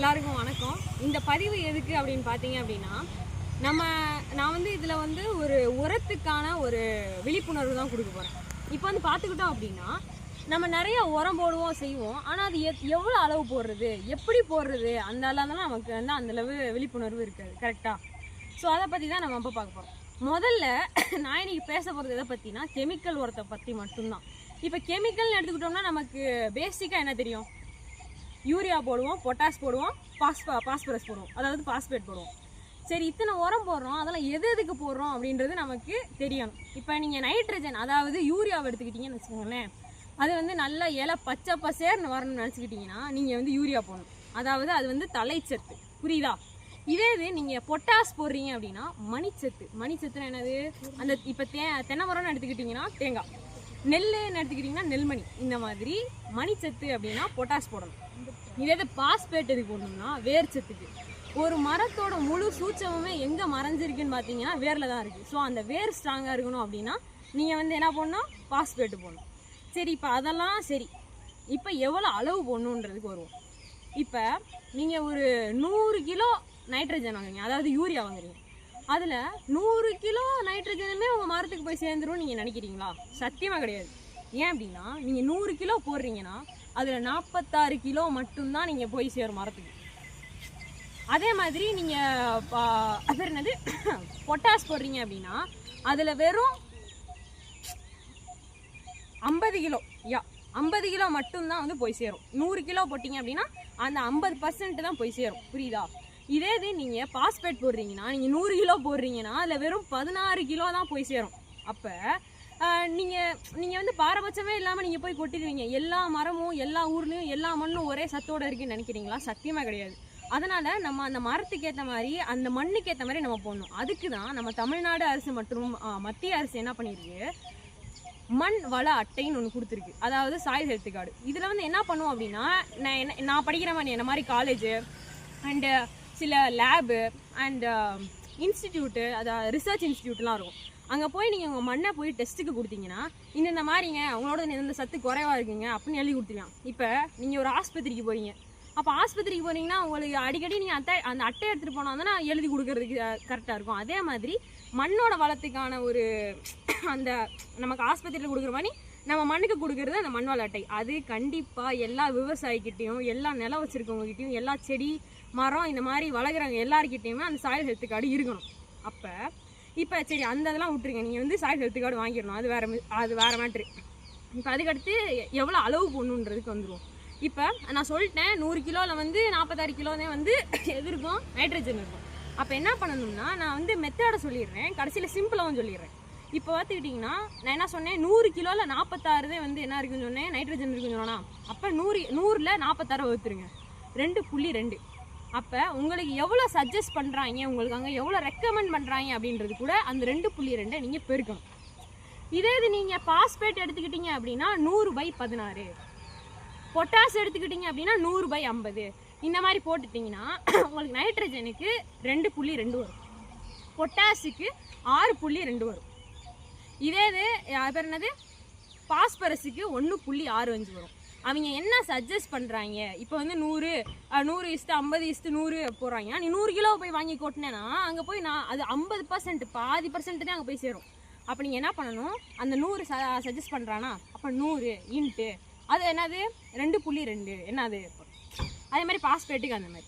எல்லாருக்கும் வணக்கம். இந்த பதிவு எதுக்கு அப்படின்னு பார்த்தீங்க அப்படின்னா, நான் வந்து இதில் வந்து ஒரு உரத்துக்கான ஒரு விழிப்புணர்வு தான் கொடுக்க போகிறேன். இப்போ வந்து பார்த்துக்கிட்டோம் அப்படின்னா, நம்ம நிறைய உரம் போடுவோம் செய்வோம். ஆனால் அது எவ்வளோ அளவு போடுறது, எப்படி போடுறது, அந்த அளவுலாம் நமக்கு வந்து அந்தளவு விழிப்புணர்வு இருக்காது. கரெக்டாக? ஸோ அதை பற்றி தான் நம்ம இப்போ பார்க்க போகிறோம். முதல்ல நான் இன்னைக்கு பேச போகிறது எதை பற்றினா, கெமிக்கல் உரத்தை பற்றி மட்டும்தான். இப்போ கெமிக்கல்னு எடுத்துக்கிட்டோம்னா நமக்கு பேசிக்காக என்ன தெரியும்? யூரியா போடுவோம், பொட்டாஸ் போடுவோம், பாஸ்பரஸ் போடுவோம், அதாவது பாஸ்பேட் போடுவோம். சரி, இத்தனை உரம் போடுறோம், அதெல்லாம் எதுக்கு போடுறோம் அப்படின்றது நமக்கு தெரியணும். இப்போ நீங்கள் நைட்ரஜன், அதாவது யூரியாவை எடுத்துக்கிட்டீங்கன்னு வச்சுக்கோங்களேன், அது வந்து நல்லா இலை பச்சை பசேர்னு வரணும்னு நினச்சிக்கிட்டிங்கன்னா நீங்கள் வந்து யூரியா போடணும். அதாவது அது வந்து தலைச்சத்து, புரியுதா? இதே இது நீங்கள் பொட்டாஸ் போடுறீங்க அப்படின்னா மணிச்சத்துன்னு என்னது? அந்த இப்போ தென்னை மரம்னு எடுத்துக்கிட்டிங்கன்னா தேங்காய், நெல்லுன்னு எடுத்துக்கிட்டிங்கன்னா நெல்மணி, இந்த மாதிரி மணிச்சத்து அப்படின்னா பொட்டாஸ் போடணும். இதே பாஸ்பேட் எதுக்கு போடணும்னா வேர் சத்துக்கு. ஒரு மரத்தோட முழு சூட்சமுமே எங்கே மறைஞ்சிருக்குன்னு பார்த்தீங்கன்னா வேரில் தான் இருக்குது. ஸோ அந்த வேர் ஸ்ட்ராங்காக இருக்கணும் அப்படின்னா நீங்கள் வந்து என்ன பண்ணணும்? பாஸ்பேட்டு போடணும். சரி, இப்போ அதெல்லாம் சரி, இப்போ எவ்வளோ அளவு போடணுன்றதுக்கு வருவோம். இப்போ நீங்கள் ஒரு 100 கிலோ நைட்ரஜன் வாங்குறீங்க, அதாவது யூரியா வாங்குறீங்க. அதில் 100 கிலோ நைட்ரஜனுமே உங்கள் மரத்துக்கு போய் சேர்ந்துரும்னு நீங்கள் நினைக்கிறீங்களா? சத்தியமாக கிடையாது. ஏன் அப்படின்னா, நீங்கள் 100 கிலோ போடுறீங்கன்னா அதில் 46 கிலோ மட்டும்தான் நீங்கள் போய் சேரும் மரத்துக்கு. அதே மாதிரி நீங்கள் பேர் என்னது பொட்டாஸ் போடுறீங்க அப்படின்னா அதில் வெறும் 50 கிலோ மட்டும்தான் வந்து போய் சேரும். 100 கிலோ போட்டிங்க அப்படின்னா அந்த 50% தான் போய் சேரும். புரியுதா? இதே இது நீங்கள் பாஸ்பேட் போடுறீங்கன்னா, நீங்கள் 100 கிலோ போடுறீங்கன்னா அதில் வெறும் 16 கிலோ தான் போய் சேரும். அப்போ நீங்கள் வந்து பாரபட்சமே இல்லாமல் நீங்கள் போய் கொட்டிடுவீங்க. எல்லா மரமும் எல்லா ஊர்லேயும் எல்லா மண்ணும் ஒரே சத்தோடு இருக்குன்னு நினைக்கிறீங்களா? சத்தியமாக கிடையாது. அதனால் நம்ம அந்த மரத்துக்கு ஏற்ற மாதிரி, அந்த மண்ணுக்கு ஏற்ற மாதிரி நம்ம போடணும். அதுக்கு தான் நம்ம தமிழ்நாடு அரசு மற்றும் மத்திய அரசு என்ன பண்ணியிருக்கு, மண் வள அட்டைன்னு ஒன்று கொடுத்துருக்கு. அதாவது சாயில் ஹெல்த் கார்டு. இதில் வந்து என்ன பண்ணுவோம் அப்படின்னா, நான் படிக்கிற மாதிரி என்ன மாதிரி காலேஜு அண்டு சில லேபு அண்டு இன்ஸ்டிடியூட்டு, அதாவது ரிசர்ச் இன்ஸ்டிடியூட்லாம் இருக்கும். அங்கே போய் நீங்கள் உங்கள் மண்ணை போய் டெஸ்ட்டுக்கு கொடுத்தீங்கன்னா இந்த மாதிரிங்க உங்களோட இந்த சத்து குறைவாக இருக்குங்க அப்படின்னு எழுதி கொடுத்துக்கலாம். இப்போ நீங்கள் ஒரு ஆஸ்பத்திரிக்கு போகிறீங்க. அப்போ ஆஸ்பத்திரிக்கு போனீங்கன்னா உங்களுக்கு அடிக்கடி நீங்கள் அந்த அட்டை எடுத்துகிட்டு போனால் தானே எழுதி கொடுக்கறதுக்கு கரெக்டாக இருக்கும். அதே மாதிரி மண்ணோட வளத்துக்கான ஒரு அந்த நமக்கு ஆஸ்பத்திரியில் கொடுக்குற மாதிரி நம்ம மண்ணுக்கு கொடுக்குறது அந்த மண் வள அட்டை. அது கண்டிப்பாக எல்லா விவசாயிக்கிட்டையும், எல்லா நிலம் வச்சுருக்கவங்ககிட்டையும், எல்லா செடி மரம் இந்த மாதிரி வளர்க்குறவங்க எல்லாருக்கிட்டையுமே அந்த சாயில் ஹெல்த் கார்டு இருக்கணும். அப்போ இப்போ சரி, அந்த இதெல்லாம் விட்டுருங்க, நீங்கள் வந்து சாயில் ஹெல்த் கார்டு வாங்கிடணும், அது வேறு மேட்ரு. இப்போ அதுக்கடுத்து எவ்வளோ அளவு போடணுன்றதுக்கு வந்துடுவோம். இப்போ நான் சொல்லிட்டேன், 100 கிலோவில் வந்து 46 கிலோவே வந்து எது இருக்கும்? நைட்ரஜன் இருக்கும். அப்போ என்ன பண்ணணும்னா, நான் வந்து மெத்தடை சொல்லிடுறேன், கடைசியில் சிம்பிளாகவும் சொல்லிடுறேன். இப்போ பார்த்துக்கிட்டிங்கன்னா நான் என்ன சொன்னேன், 100 கிலோவில் 46 வந்து என்ன இருக்குன்னு சொன்னேன்? நைட்ரஜன் இருக்குன்னு சொன்னோன்னா, அப்போ 100ல் 46 வகுத்துருங்க, 2.2. அப்போ உங்களுக்கு எவ்வளோ சஜஸ்ட் பண்ணுறாங்க, உங்களுக்கு அங்கே எவ்வளோ ரெக்கமெண்ட் பண்ணுறாங்க அப்படின்றது கூட அந்த 2.2 நீங்கள் பெருக்கணும். இதே இது நீங்கள் பாஸ்பேட் எடுத்துக்கிட்டீங்க அப்படின்னா 100/16, பொட்டாஸ் எடுத்துக்கிட்டிங்க அப்படின்னா 100/50, இந்த மாதிரி போட்டுட்டிங்கன்னா உங்களுக்கு நைட்ரஜனுக்கு 2.2 வரும், பொட்டாஸுக்கு 6.2 வரும். இதே இது பேர் என்னது பாஸ்பரஸுக்கு 1.65 வரும். அவங்க என்ன சஜஸ்ட் பண்ணுறாங்க, இப்போ வந்து 100:50:100 போடுறாங்க. நீ 100 கிலோ போய் வாங்கி கொட்டினேன்னா அங்கே போய் அது 50%, பாதி பர்சன்ட் அங்கே போய் சேரும். அப்போ நீங்கள் என்ன பண்ணணும், அந்த 100 சஜஸ்ட் பண்ணுறானா, அப்போ 100 இன்ட்டு அது என்னது 2.2 என்னது. அதே மாதிரி பாஸ்பேட்டுக்கு அந்த மாதிரி,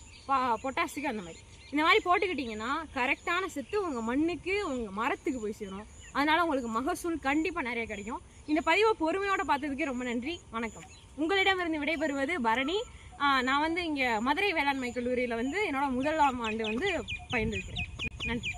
பொட்டாஸுக்கு அந்த மாதிரி, இந்த மாதிரி போட்டுக்கிட்டிங்கன்னா கரெக்டான சத்து உங்கள் மண்ணுக்கு உங்கள் மரத்துக்கு போய் சேரும். அதனால் உங்களுக்கு மகசூல் கண்டிப்பாக நிறைய கிடைக்கும். இந்த பதிவை பொறுமையோடு பார்த்ததுக்கு ரொம்ப நன்றி. வணக்கம். உங்களிடமிருந்து விடைபெறுவது பரணி. நான் வந்து இங்கே மதுரை வேளாண்மை கல்லூரியில் வந்து என்னோட முதலாம் ஆண்டு வந்து பயின்றிருக்கிறேன். நன்றி.